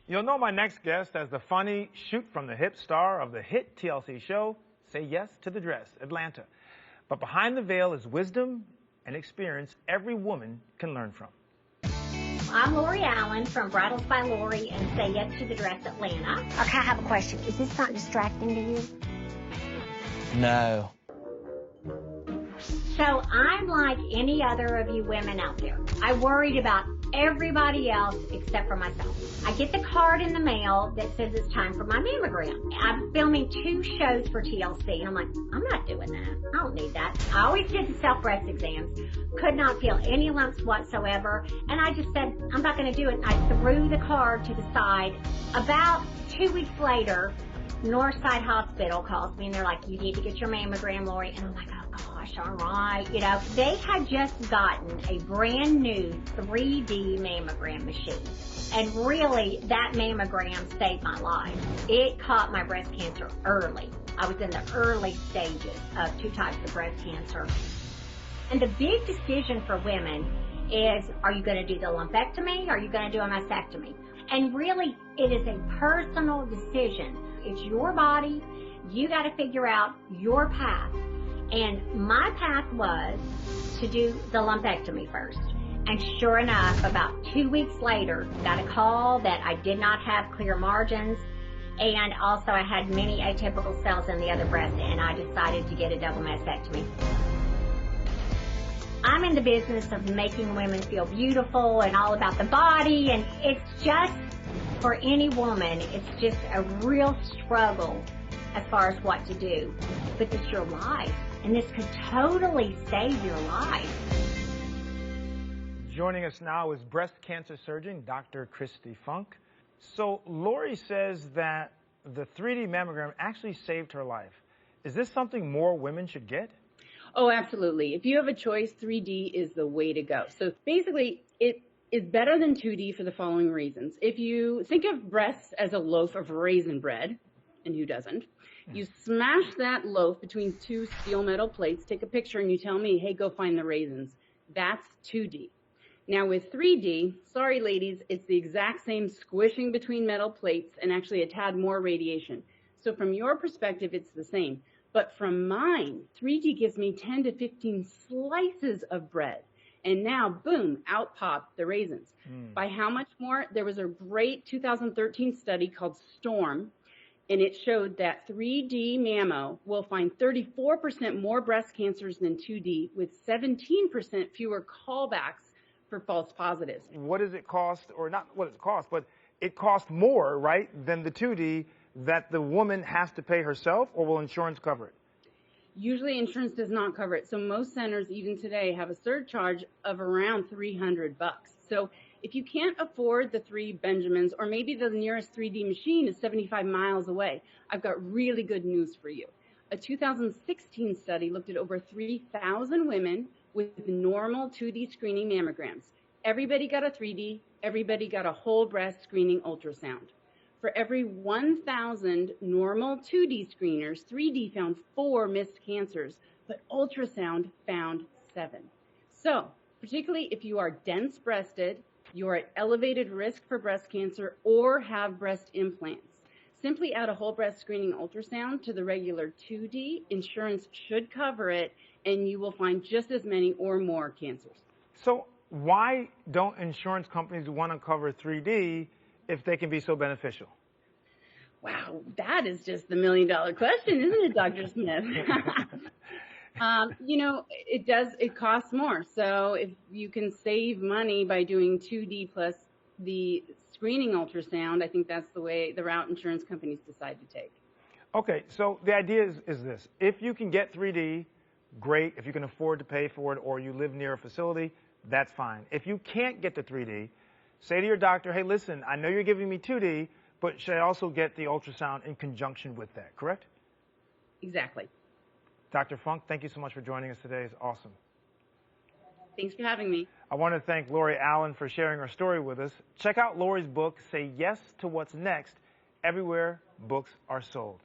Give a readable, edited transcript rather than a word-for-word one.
You'll know my next guest as the funny, shoot-from-the-hip star of the hit TLC show, Say Yes to the Dress, Atlanta. But behind the veil is wisdom and experience every woman can learn from. I'm Lori Allen from Bridals by Lori and Say Yes to the Dress, Atlanta. Okay, I have a question. Is this not distracting to you? No. So I'm like any other of you women out there. I worried about everybody else except for myself. I get the card in the mail that says it's time for my mammogram. I'm filming 2 shows for TLC, and I'm like, I'm not doing that. I don't need that. I always did the self-breast exams, could not feel any lumps whatsoever, and I just said, I'm not going to do it. I threw the card to the side. About 2 weeks later, Northside Hospital calls me, and they're like, you need to get your mammogram, Lori. And I'm like, oh gosh, all right. You know, they had just gotten a brand new 3D mammogram machine. And really, that mammogram saved my life. It caught my breast cancer early. I was in the early stages of 2 types of breast cancer. And the big decision for women is, are you going to do the lumpectomy? Or are you going to do a mastectomy? And really, it is a personal decision. It's your body. You got to figure out your path. And my path was to do the lumpectomy first. And sure enough, about 2 weeks later, got a call that I did not have clear margins. And also I had many atypical cells in the other breast, and I decided to get a double mastectomy. I'm in the business of making women feel beautiful and all about the body, and it's just, for any woman, it's just a real struggle as far as what to do. But it's your life, and this could totally save your life. Joining us now is breast cancer surgeon, Dr. Kristi Funk. So Lori says that the 3D mammogram actually saved her life. Is this something more women should get? Oh, absolutely. If you have a choice, 3D is the way to go. So basically, it is better than 2D for the following reasons. If you think of breasts as a loaf of raisin bread, and who doesn't, you smash that loaf between 2 steel metal plates, take a picture, and you tell me, hey, go find the raisins. That's 2D. Now with 3D, sorry ladies, it's the exact same squishing between metal plates and actually a tad more radiation. So from your perspective, it's the same. But from mine, 3D gives me 10 to 15 slices of bread. And now, boom, out pop the raisins. By how much more? There was a great 2013 study called STORM, and it showed that 3D mammo will find 34% more breast cancers than 2D, with 17% fewer callbacks for false positives. What does it cost, or not what does it cost, but it costs more, right, than the 2D that the woman has to pay herself, or will insurance cover it? Usually insurance does not cover it. So most centers, even today, have a surcharge of around $300. So if you can't afford the 3 Benjamins, or maybe the nearest 3D machine is 75 miles away, I've got really good news for you. A 2016 study looked at over 3,000 women with normal 2D screening mammograms. Everybody got a 3D, everybody got a whole breast screening ultrasound. For every 1,000 normal 2D screeners, 3D found 4 missed cancers, but ultrasound found 7. So, particularly if you are dense breasted, you are at elevated risk for breast cancer, or have breast implants, simply add a whole breast screening ultrasound to the regular 2D. Insurance should cover it, and you will find just as many or more cancers. So why don't insurance companies want to cover 3D if they can be so beneficial? Wow, that is just the million-dollar question, isn't it, Dr. Smith? You know, it costs more. So if you can save money by doing 2D plus the screening ultrasound, I think that's the route insurance companies decide to take. Okay, so the idea is this. If you can get 3D, great. If you can afford to pay for it, or you live near a facility, that's fine. If you can't get the 3D, say to your doctor, hey, listen, I know you're giving me 2D, but should I also get the ultrasound in conjunction with that, correct? Exactly. Dr. Funk, thank you so much for joining us today. It's awesome. Thanks for having me. I want to thank Lori Allen for sharing her story with us. Check out Lori's book, Say Yes to What's Next, everywhere books are sold.